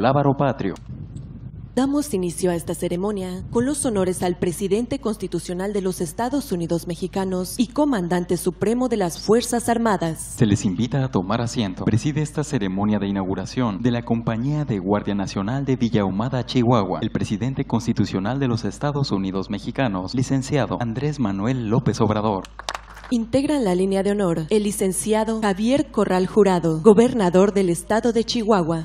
Lábaro Patrio. Damos inicio a esta ceremonia con los honores al presidente constitucional de los Estados Unidos mexicanos y comandante supremo de las Fuerzas Armadas. Se les invita a tomar asiento. Preside esta ceremonia de inauguración de la Compañía de Guardia Nacional de Villa Ahumada, Chihuahua, el presidente constitucional de los Estados Unidos mexicanos, licenciado Andrés Manuel López Obrador. Integran la línea de honor el licenciado Javier Corral Jurado, gobernador del estado de Chihuahua.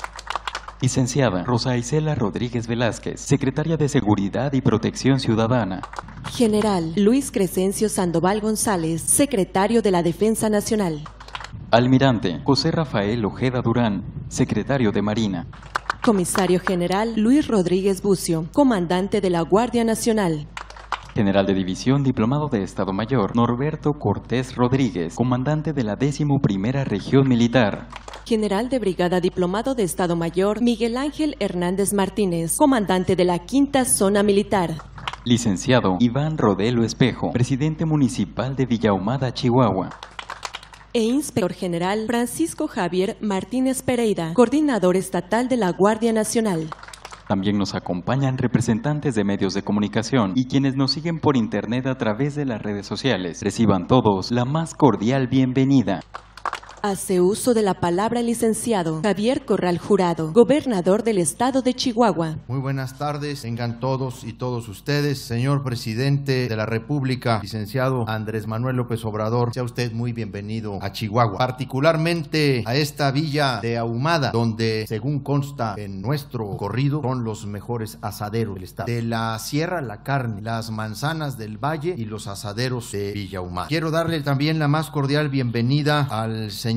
Licenciada Rosa Isela Rodríguez Velázquez, secretaria de Seguridad y Protección Ciudadana. General Luis Crescencio Sandoval González, secretario de la Defensa Nacional. Almirante José Rafael Ojeda Durán, secretario de Marina. Comisario General Luis Rodríguez Bucio, comandante de la Guardia Nacional. General de División Diplomado de Estado Mayor Norberto Cortés Rodríguez, comandante de la 11ª Región Militar. General de Brigada Diplomado de Estado Mayor Miguel Ángel Hernández Martínez, comandante de la 5ª Zona Militar. Licenciado Iván Rodelo Espejo, presidente municipal de Villa Ahumada, Chihuahua. E Inspector General Francisco Javier Martínez Pereira, coordinador estatal de la Guardia Nacional. También nos acompañan representantes de medios de comunicación y quienes nos siguen por internet a través de las redes sociales. Reciban todos la más cordial bienvenida. Hace uso de la palabra el licenciado Javier Corral Jurado, gobernador del estado de Chihuahua. Muy buenas tardes, tengan todos y todos ustedes. Señor presidente de la República, licenciado Andrés Manuel López Obrador, sea usted muy bienvenido a Chihuahua, particularmente a esta villa de Ahumada, donde, según consta en nuestro corrido, son los mejores asaderos del estado. De la sierra, la carne, las manzanas del valle y los asaderos de Villa Ahumada. Quiero darle también la más cordial bienvenida al señor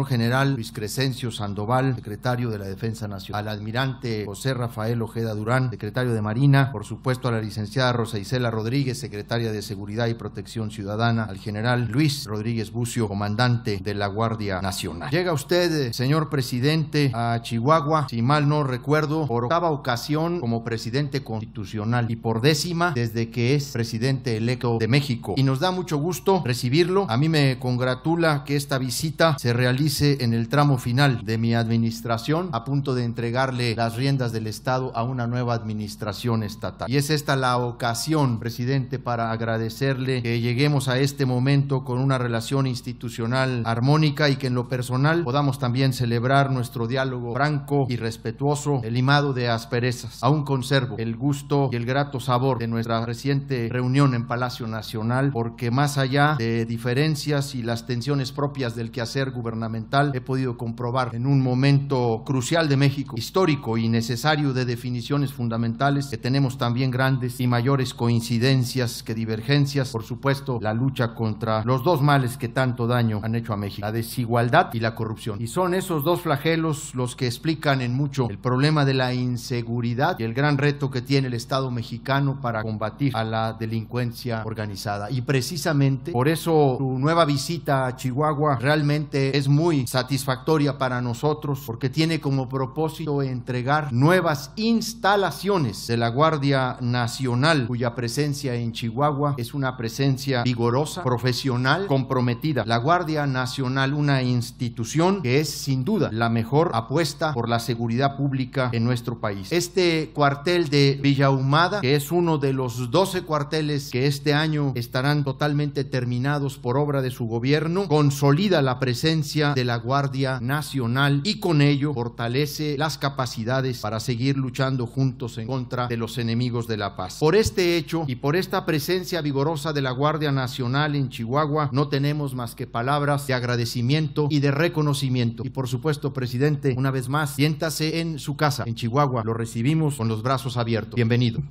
general Luis Crescencio Sandoval, secretario de la Defensa Nacional, al almirante José Rafael Ojeda Durán, secretario de Marina, por supuesto a la licenciada Rosa Isela Rodríguez, secretaria de Seguridad y Protección Ciudadana, al general Luis Rodríguez Bucio, comandante de la Guardia Nacional. Llega usted, señor presidente, a Chihuahua, si mal no recuerdo, por 8ª ocasión como presidente constitucional y por 10ª desde que es presidente electo de México. Y nos da mucho gusto recibirlo. A mí me congratula que esta visita se realice en el tramo final de mi administración, a punto de entregarle las riendas del Estado a una nueva administración estatal. Y es esta la ocasión, presidente, para agradecerle que lleguemos a este momento con una relación institucional armónica y que en lo personal podamos también celebrar nuestro diálogo franco y respetuoso, limado de asperezas. Aún conservo el gusto y el grato sabor de nuestra reciente reunión en Palacio Nacional, porque más allá de diferencias y las tensiones propias del quehacer gubernamental, he podido comprobar en un momento crucial de México, histórico y necesario de definiciones fundamentales, que tenemos también grandes y mayores coincidencias que divergencias. Por supuesto, la lucha contra los dos males que tanto daño han hecho a México, la desigualdad y la corrupción. Y son esos dos flagelos los que explican en mucho el problema de la inseguridad y el gran reto que tiene el Estado mexicano para combatir a la delincuencia organizada. Y precisamente por eso su nueva visita a Chihuahua realmente es muy satisfactoria para nosotros, porque tiene como propósito entregar nuevas instalaciones de la Guardia Nacional, cuya presencia en Chihuahua es una presencia vigorosa, profesional, comprometida. La Guardia Nacional, una institución que es sin duda la mejor apuesta por la seguridad pública en nuestro país. Este cuartel de Villa Ahumada, que es uno de los 12 cuarteles que este año estarán totalmente terminados por obra de su gobierno, consolida la presencia de la Guardia Nacional y con ello fortalece las capacidades para seguir luchando juntos en contra de los enemigos de la paz. Por este hecho y por esta presencia vigorosa de la Guardia Nacional en Chihuahua, no tenemos más que palabras de agradecimiento y de reconocimiento. Y por supuesto, presidente, una vez más, siéntase en su casa, en Chihuahua. Lo recibimos con los brazos abiertos. Bienvenido.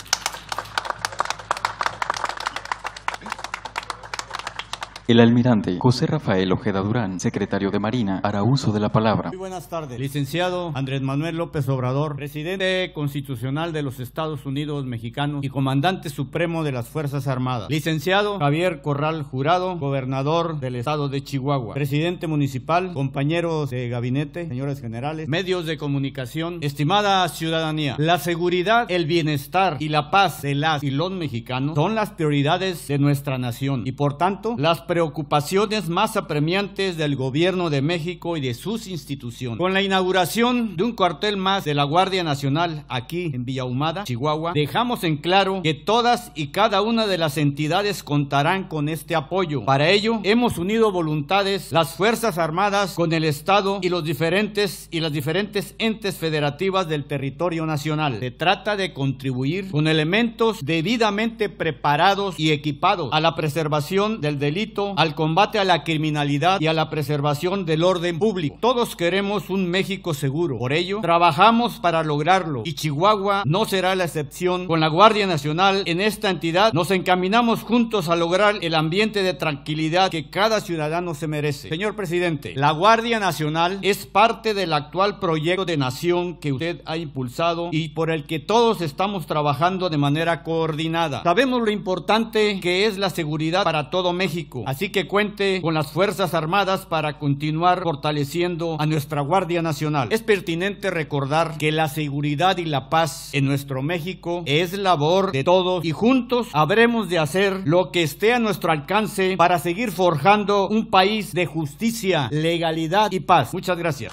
El almirante José Rafael Ojeda Durán, secretario de Marina, hará uso de la palabra. Muy buenas tardes. Licenciado Andrés Manuel López Obrador, presidente constitucional de los Estados Unidos mexicanos y comandante supremo de las Fuerzas Armadas. Licenciado Javier Corral Jurado, gobernador del estado de Chihuahua. Presidente municipal, compañeros de gabinete, señores generales, medios de comunicación, estimada ciudadanía. La seguridad, el bienestar y la paz de las y los mexicanos son las prioridades de nuestra nación y por tanto las prioridades preocupaciones más apremiantes del gobierno de México y de sus instituciones. Con la inauguración de un cuartel más de la Guardia Nacional aquí en Villa Ahumada, Chihuahua, dejamos en claro que todas y cada una de las entidades contarán con este apoyo. Para ello, hemos unido voluntades las Fuerzas Armadas con el Estado y las diferentes entes federativas del territorio nacional. Se trata de contribuir con elementos debidamente preparados y equipados a la preservación del delito, al combate a la criminalidad y a la preservación del orden público. Todos queremos un México seguro. Por ello, trabajamos para lograrlo y Chihuahua no será la excepción. Con la Guardia Nacional en esta entidad nos encaminamos juntos a lograr el ambiente de tranquilidad que cada ciudadano se merece. Señor presidente, la Guardia Nacional es parte del actual proyecto de nación que usted ha impulsado y por el que todos estamos trabajando de manera coordinada. Sabemos lo importante que es la seguridad para todo México, así que cuente con las Fuerzas Armadas para continuar fortaleciendo a nuestra Guardia Nacional. Es pertinente recordar que la seguridad y la paz en nuestro México es labor de todos y juntos habremos de hacer lo que esté a nuestro alcance para seguir forjando un país de justicia, legalidad y paz. Muchas gracias.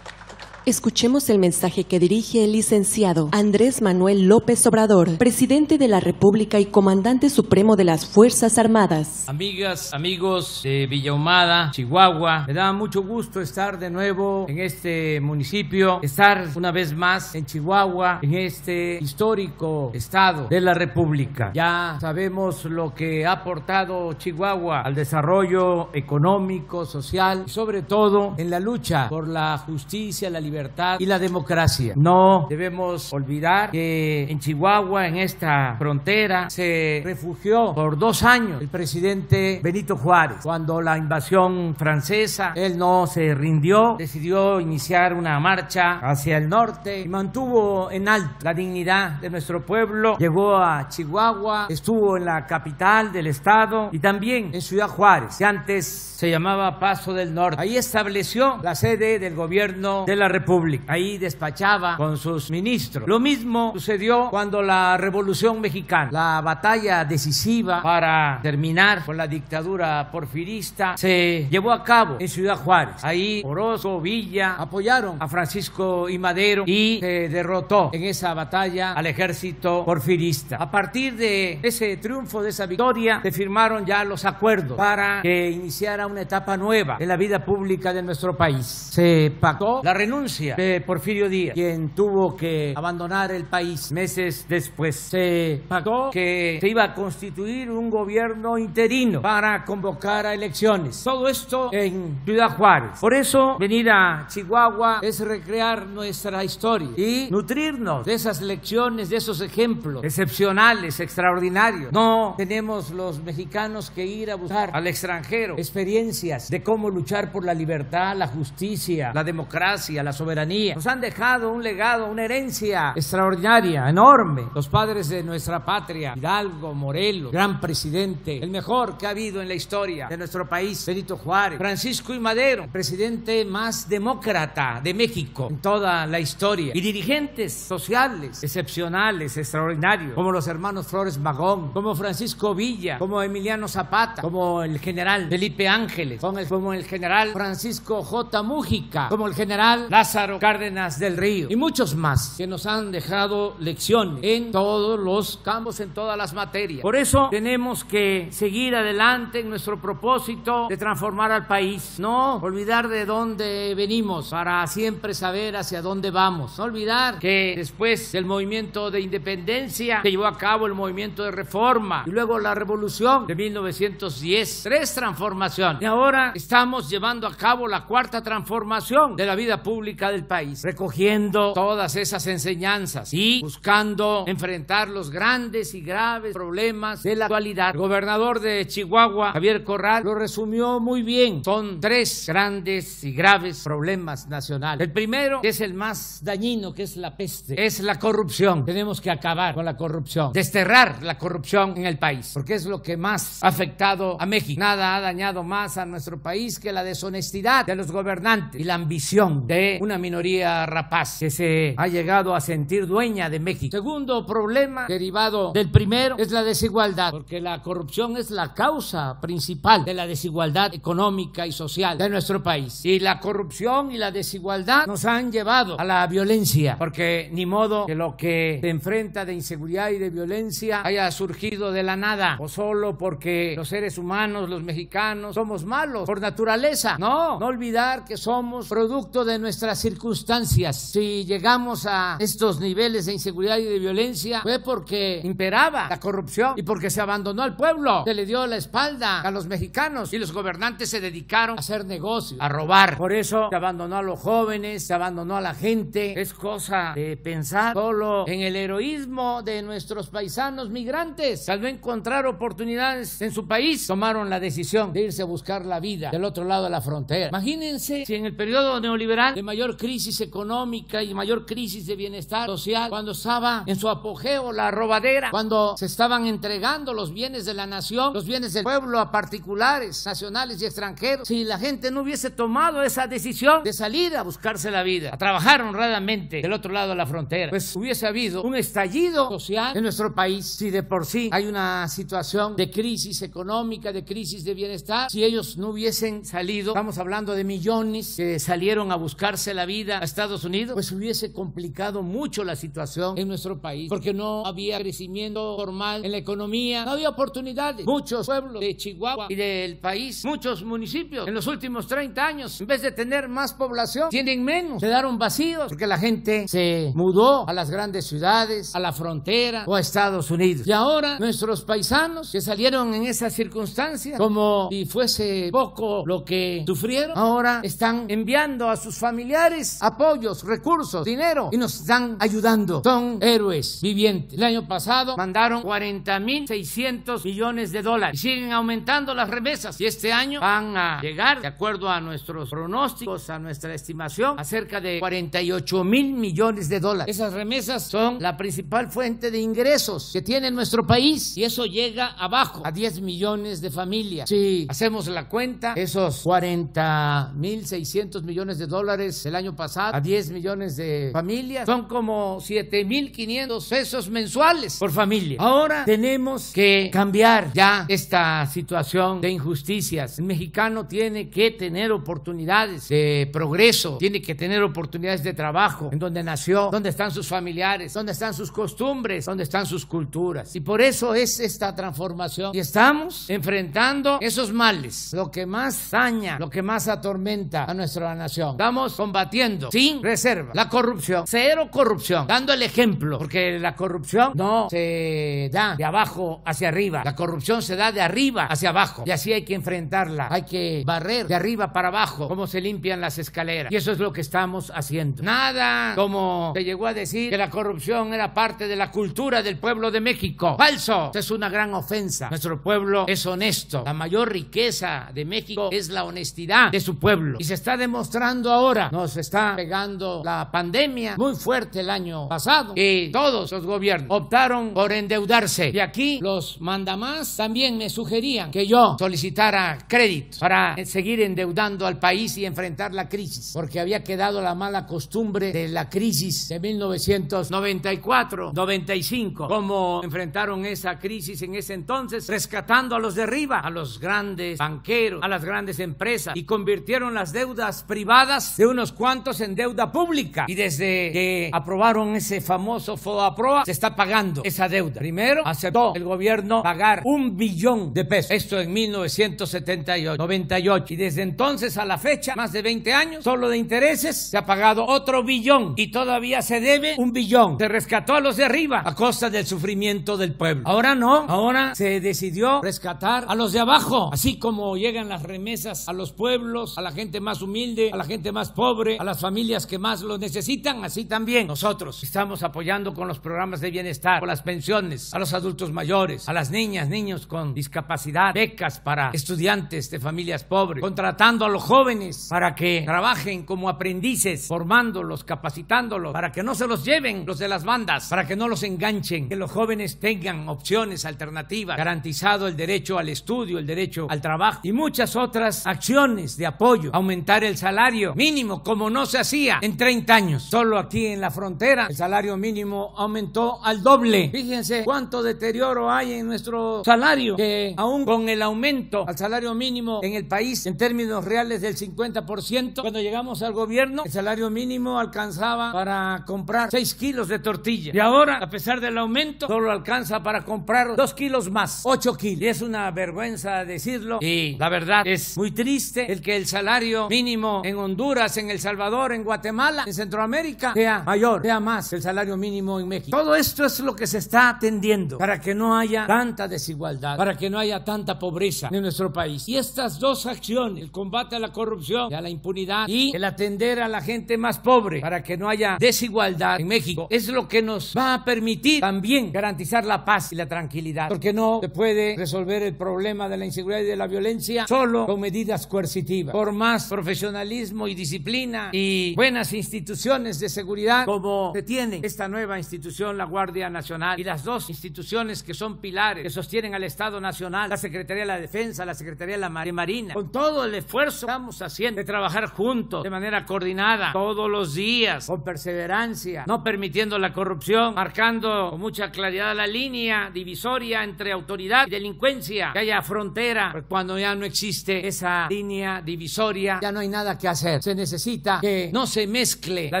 Escuchemos el mensaje que dirige el licenciado Andrés Manuel López Obrador, presidente de la República y comandante supremo de las Fuerzas Armadas. Amigas, amigos de Villa Ahumada, Chihuahua, me da mucho gusto estar de nuevo en este municipio, estar una vez más en Chihuahua, en este histórico estado de la República. Ya sabemos lo que ha aportado Chihuahua al desarrollo económico, social y sobre todo en la lucha por la justicia, la libertad y la democracia. No debemos olvidar que en Chihuahua, en esta frontera, se refugió por 2 años el presidente Benito Juárez. Cuando la invasión francesa, él no se rindió, decidió iniciar una marcha hacia el norte y mantuvo en alto la dignidad de nuestro pueblo. Llegó a Chihuahua, estuvo en la capital del estado y también en Ciudad Juárez, que antes se llamaba Paso del Norte. Ahí estableció la sede del gobierno de la República. Ahí despachaba con sus ministros. Lo mismo sucedió cuando la Revolución Mexicana, la batalla decisiva para terminar con la dictadura porfirista, se llevó a cabo en Ciudad Juárez. Ahí Orozco, Villa apoyaron a Francisco I. Madero y se derrotó en esa batalla al ejército porfirista. A partir de ese triunfo, de esa victoria, se firmaron ya los acuerdos para que iniciara una etapa nueva en la vida pública de nuestro país. Se pactó la renuncia de Porfirio Díaz, quien tuvo que abandonar el país meses después. Se pactó que se iba a constituir un gobierno interino para convocar a elecciones. Todo esto en Ciudad Juárez. Por eso, venir a Chihuahua es recrear nuestra historia y nutrirnos de esas lecciones, de esos ejemplos excepcionales, extraordinarios. No tenemos los mexicanos que ir a buscar al extranjero experiencias de cómo luchar por la libertad, la justicia, la democracia, la soberanía. Nos han dejado un legado, una herencia extraordinaria, enorme. Los padres de nuestra patria, Hidalgo, Morelos, gran presidente, el mejor que ha habido en la historia de nuestro país, Benito Juárez, Francisco I. Madero, presidente más demócrata de México en toda la historia, y dirigentes sociales excepcionales, extraordinarios, como los hermanos Flores Magón, como Francisco Villa, como Emiliano Zapata, como el general Felipe Ángeles, como el general Francisco J. Mújica, como el general Lázaro Cárdenas del Río y muchos más que nos han dejado lecciones en todos los campos, en todas las materias. Por eso tenemos que seguir adelante en nuestro propósito de transformar al país, no olvidar de dónde venimos para siempre saber hacia dónde vamos, no olvidar que después del movimiento de independencia se llevó a cabo el movimiento de reforma y luego la revolución de 1910, 3 transformaciones, y ahora estamos llevando a cabo la 4ª transformación de la vida pública del país, recogiendo todas esas enseñanzas y buscando enfrentar los grandes y graves problemas de la actualidad. El gobernador de Chihuahua, Javier Corral, lo resumió muy bien. Son 3 grandes y graves problemas nacionales. El primero, que es el más dañino, que es la peste, es la corrupción. Tenemos que acabar con la corrupción, desterrar la corrupción en el país, porque es lo que más ha afectado a México. Nada ha dañado más a nuestro país que la deshonestidad de los gobernantes y la ambición de una minoría rapaz que se ha llegado a sentir dueña de México. Segundo problema derivado del primero es la desigualdad, porque la corrupción es la causa principal de la desigualdad económica y social de nuestro país. Y la corrupción y la desigualdad nos han llevado a la violencia, porque ni modo que lo que se enfrenta de inseguridad y de violencia haya surgido de la nada, o solo porque los seres humanos, los mexicanos, somos malos por naturaleza. No olvidar que somos producto de nuestras circunstancias. Si llegamos a estos niveles de inseguridad y de violencia fue porque imperaba la corrupción y porque se abandonó al pueblo, se le dio la espalda a los mexicanos y los gobernantes se dedicaron a hacer negocios, a robar. Por eso se abandonó a los jóvenes, se abandonó a la gente. Es cosa de pensar solo en el heroísmo de nuestros paisanos migrantes. Al no encontrar oportunidades en su país, tomaron la decisión de irse a buscar la vida del otro lado de la frontera. Imagínense si en el periodo neoliberal de mayor crisis económica y mayor crisis de bienestar social, cuando estaba en su apogeo la robadera, cuando se estaban entregando los bienes de la nación, los bienes del pueblo a particulares, nacionales y extranjeros, si la gente no hubiese tomado esa decisión de salir a buscarse la vida, a trabajar honradamente del otro lado de la frontera, pues hubiese habido un estallido social en nuestro país. Si de por sí hay una situación de crisis económica, de crisis de bienestar, si ellos no hubiesen salido, estamos hablando de millones que salieron a buscarse la vida a Estados Unidos, pues hubiese complicado mucho la situación en nuestro país, porque no había crecimiento formal en la economía, no había oportunidades. Muchos pueblos de Chihuahua y del país, muchos municipios en los últimos 30 años, en vez de tener más población, tienen menos, quedaron vacíos, porque la gente se mudó a las grandes ciudades, a la frontera o a Estados Unidos. Y ahora nuestros paisanos que salieron en esas circunstancias, como si fuese poco lo que sufrieron, ahora están enviando a sus familiares apoyos, recursos, dinero, y nos están ayudando. Son héroes vivientes. El año pasado mandaron 40,600 millones de dólares y siguen aumentando las remesas, y este año van a llegar, de acuerdo a nuestros pronósticos, a nuestra estimación, a cerca de 48,000 millones de dólares. Esas remesas son la principal fuente de ingresos que tiene nuestro país, y eso llega abajo a 10 millones de familias. Si hacemos la cuenta, esos 40,600 millones de dólares el año pasado a 10 millones de familias son como 7,500 pesos mensuales por familia. Ahora tenemos que cambiar ya esta situación de injusticias. El mexicano tiene que tener oportunidades de progreso, tiene que tener oportunidades de trabajo en donde nació, donde están sus familiares, donde están sus costumbres, donde están sus culturas. Y por eso es esta transformación. Y estamos enfrentando esos males, lo que más daña, lo que más atormenta a nuestra nación. Estamos combatiendo sin reserva la corrupción, cero corrupción, dando el ejemplo, porque la corrupción no se da de abajo hacia arriba, la corrupción se da de arriba hacia abajo, y así hay que enfrentarla, hay que barrer de arriba para abajo, como se limpian las escaleras, y eso es lo que estamos haciendo. Nada como se llegó a decir que la corrupción era parte de la cultura del pueblo de México. Falso, es una gran ofensa. Nuestro pueblo es honesto, la mayor riqueza de México es la honestidad de su pueblo, y se está demostrando ahora. Nos está pegando la pandemia muy fuerte el año pasado, y todos los gobiernos optaron por endeudarse, y aquí los mandamás también me sugerían que yo solicitara crédito para seguir endeudando al país y enfrentar la crisis, porque había quedado la mala costumbre de la crisis de 1994-95, cómo enfrentaron esa crisis en ese entonces, rescatando a los de arriba, a los grandes banqueros, a las grandes empresas, y convirtieron las deudas privadas de unos cuantos en deuda pública, y desde que aprobaron ese famoso FOAPROA se está pagando esa deuda. Primero aceptó el gobierno pagar 1 billón de pesos, esto en 1998, y desde entonces a la fecha, más de 20 años, solo de intereses se ha pagado otro billón, y todavía se debe 1 billón. Se rescató a los de arriba a costa del sufrimiento del pueblo. Ahora no, ahora se decidió rescatar a los de abajo, así como llegan las remesas a los pueblos, a la gente más humilde, a la gente más pobre, a las familias que más lo necesitan, así también nosotros estamos apoyando con los programas de bienestar, con las pensiones, a los adultos mayores, a las niñas, niños con discapacidad, becas para estudiantes de familias pobres, contratando a los jóvenes para que trabajen como aprendices, formándolos, capacitándolos, para que no se los lleven los de las bandas, para que no los enganchen, que los jóvenes tengan opciones alternativas, garantizado el derecho al estudio, el derecho al trabajo, y muchas otras acciones de apoyo, aumentar el salario mínimo como como no se hacía en 30 años. Solo aquí en la frontera el salario mínimo aumentó al doble. Fíjense cuánto deterioro hay en nuestro salario, que aún con el aumento al salario mínimo en el país en términos reales del 50%, cuando llegamos al gobierno el salario mínimo alcanzaba para comprar 6 kilos de tortilla y ahora, a pesar del aumento, solo alcanza para comprar 2 kilos más, 8 kilos. Y es una vergüenza decirlo, y la verdad es muy triste el que el salario mínimo en Honduras, en El Salvador, en Guatemala, en Centroamérica sea mayor, sea más que el salario mínimo en México. Todo esto es lo que se está atendiendo para que no haya tanta desigualdad, para que no haya tanta pobreza en nuestro país. Y estas dos acciones, el combate a la corrupción y a la impunidad y el atender a la gente más pobre para que no haya desigualdad en México, es lo que nos va a permitir también garantizar la paz y la tranquilidad, porque no se puede resolver el problema de la inseguridad y de la violencia solo con medidas coercitivas. Por más profesionalismo y disciplina y buenas instituciones de seguridad como se tiene esta nueva institución, la Guardia Nacional, y las dos instituciones que son pilares, que sostienen al Estado Nacional, la Secretaría de la Defensa, la Secretaría de la Marina, con todo el esfuerzo que estamos haciendo de trabajar juntos, de manera coordinada, todos los días, con perseverancia, no permitiendo la corrupción, marcando con mucha claridad la línea divisoria entre autoridad y delincuencia, que haya frontera. Pues cuando ya no existe esa línea divisoria, ya no hay nada que hacer. Se necesita que no se mezcle la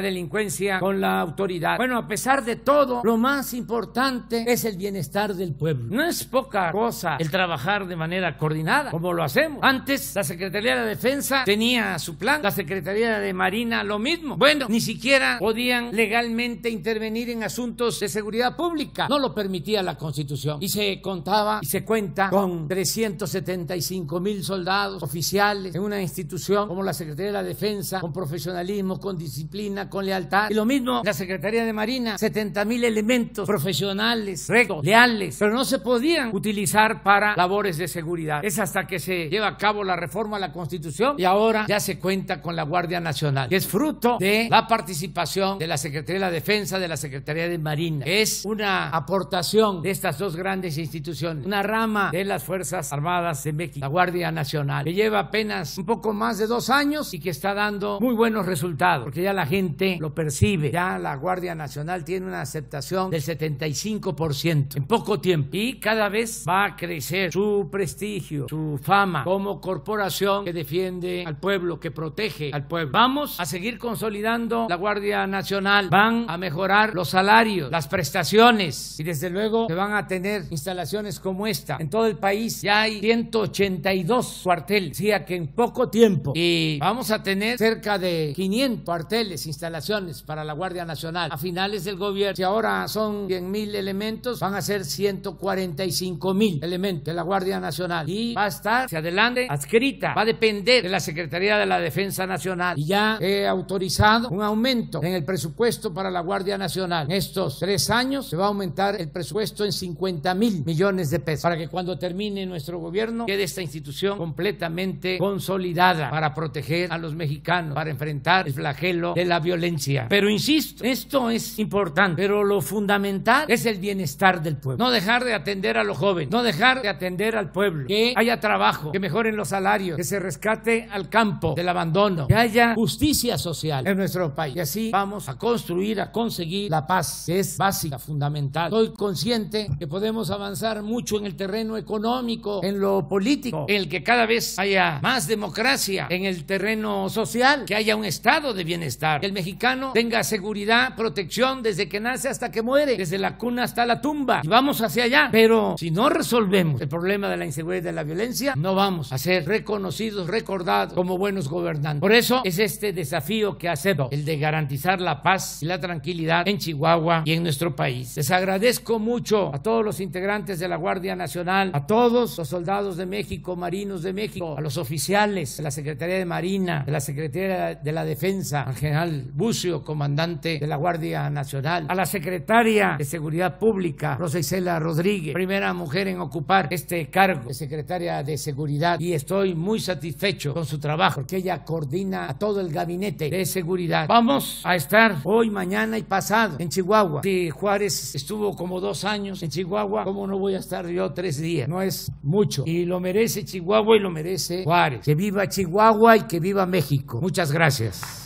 delincuencia con la autoridad. Bueno, a pesar de todo, lo más importante es el bienestar del pueblo. No es poca cosa el trabajar de manera coordinada, como lo hacemos. Antes, la Secretaría de la Defensa tenía su plan, la Secretaría de Marina lo mismo. Bueno, ni siquiera podían legalmente intervenir en asuntos de seguridad pública. No lo permitía la Constitución. Y se contaba y se cuenta con 375,000 soldados oficiales en una institución como la Secretaría de la Defensa, con profesionalismo, con disciplina, con lealtad. Y lo mismo la Secretaría de Marina, 70,000 elementos profesionales, rectos, leales, pero no se podían utilizar para labores de seguridad. Es hasta que se lleva a cabo la reforma a la Constitución y ahora ya se cuenta con la Guardia Nacional, que es fruto de la participación de la Secretaría de la Defensa, de la Secretaría de Marina. Es una aportación de estas dos grandes instituciones, una rama de las Fuerzas Armadas de México, la Guardia Nacional, que lleva apenas un poco más de 2 años y que está dando muy buenos resultados, porque ya la gente lo percibe. Ya la Guardia Nacional tiene una aceptación del 75% en poco tiempo y cada vez va a crecer su prestigio, su fama como corporación que defiende al pueblo, que protege al pueblo. Vamos a seguir consolidando la Guardia Nacional, van a mejorar los salarios, las prestaciones y desde luego se van a tener instalaciones como esta en todo el país. Ya hay 182 cuarteles, decía que en poco tiempo, y vamos a tener cerca de 500 cuarteles, instalaciones para la Guardia Nacional a finales del gobierno. Si ahora son 100,000 elementos, van a ser 145,000 elementos de la Guardia Nacional y va a estar hacia adelante adscrita, va a depender de la Secretaría de la Defensa Nacional, y ya he autorizado un aumento en el presupuesto para la Guardia Nacional. En estos 3 años se va a aumentar el presupuesto en 50,000 millones de pesos para que cuando termine nuestro gobierno quede esta institución completamente consolidada para proteger a los mexicanos, para enfrentar el flagelo de la violencia. Pero insisto, esto es importante, pero lo fundamental es el bienestar del pueblo. No dejar de atender a los jóvenes, no dejar de atender al pueblo, que haya trabajo, que mejoren los salarios, que se rescate al campo del abandono, que haya justicia social en nuestro país. Y así vamos a construir, a conseguir la paz, que es básica, fundamental. Soy consciente que podemos avanzar mucho en el terreno económico, en lo político, en el que cada vez haya más democracia, en el terreno social, que haya un estado de bienestar, que el mexicano tenga seguridad, protección desde que nace hasta que muere, desde la cuna hasta la tumba, y vamos hacia allá. Pero si no resolvemos el problema de la inseguridad y de la violencia, no vamos a ser reconocidos, recordados como buenos gobernantes. Por eso es este desafío que acepto, el de garantizar la paz y la tranquilidad en Chihuahua y en nuestro país. Les agradezco mucho a todos los integrantes de la Guardia Nacional, a todos los soldados de México, marinos de México, a los oficiales de la Secretaría de Marina, de la Secretaría de la Defensa, al general Bucio, comandante de la Guardia Nacional, a la secretaria de Seguridad Pública, Rosa Isela Rodríguez, primera mujer en ocupar este cargo de secretaria de Seguridad, y estoy muy satisfecho con su trabajo porque ella coordina a todo el gabinete de seguridad. Vamos a estar hoy, mañana y pasado en Chihuahua. Si Juárez estuvo como 2 años en Chihuahua, ¿cómo no voy a estar yo 3 días? No es mucho, y lo merece Chihuahua y lo merece Juárez. Que viva Chihuahua y que viva México. Muchas gracias.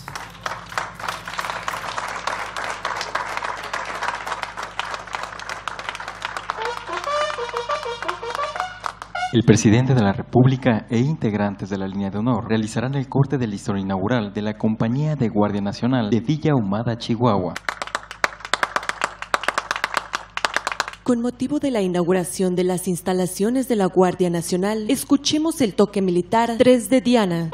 El presidente de la República e integrantes de la línea de honor realizarán el corte del listón inaugural de la Compañía de Guardia Nacional de Villa Ahumada, Chihuahua. Con motivo de la inauguración de las instalaciones de la Guardia Nacional, escuchemos el toque militar 3 de Diana.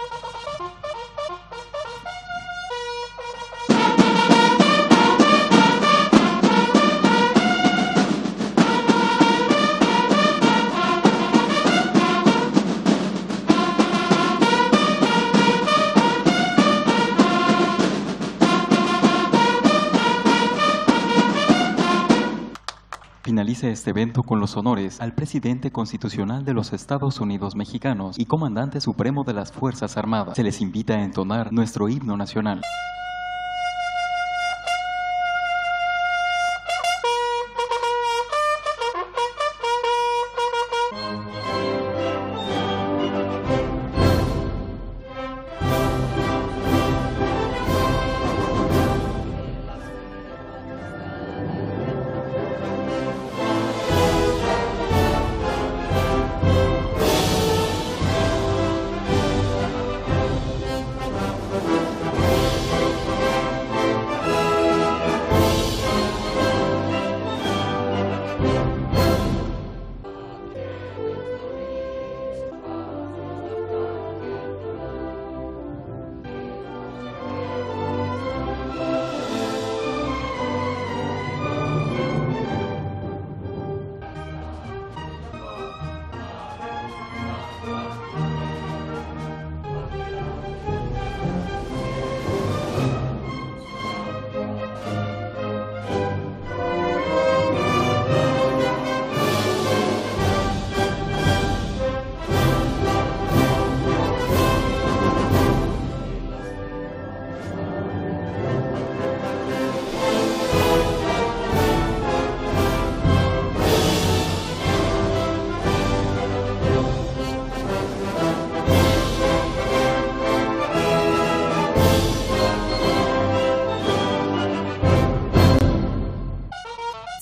Finaliza este evento con los honores al presidente constitucional de los Estados Unidos mexicanos y comandante supremo de las Fuerzas Armadas. Se les invita a entonar nuestro himno nacional.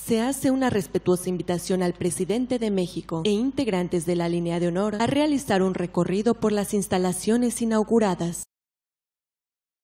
Se hace una respetuosa invitación al presidente de México e integrantes de la línea de honor a realizar un recorrido por las instalaciones inauguradas.